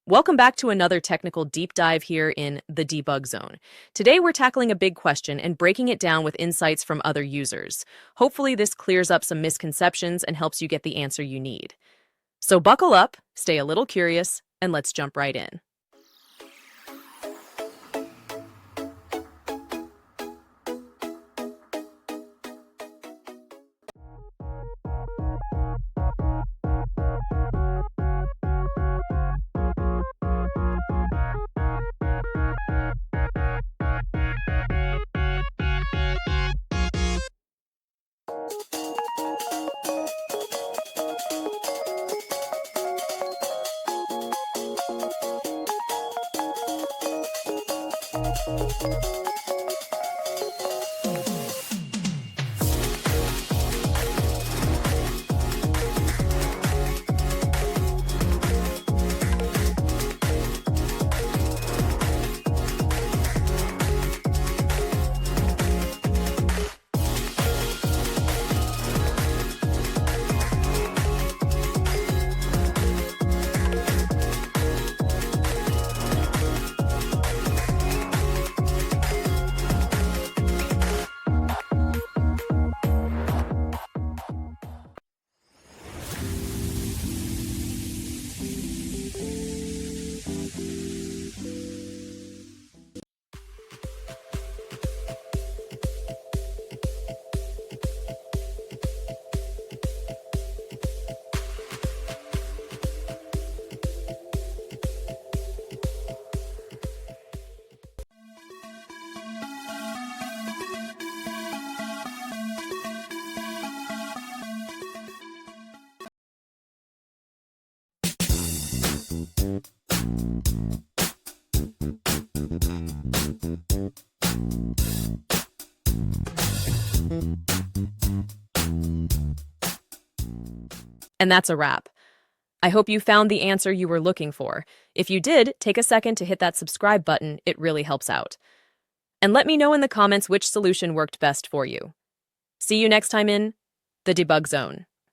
Welcome back to another technical deep dive here in the debug zone. Today we're tackling a big question and breaking it down with insights from other users. Hopefully this clears up some misconceptions and helps you get the answer you need. So buckle up, stay a little curious, and let's jump right in. And that's a wrap. I hope you found the answer you were looking for. If you did, take a second to hit that subscribe button. It really helps out. And let me know in the comments which solution worked best for you. See you next time in the debug zone.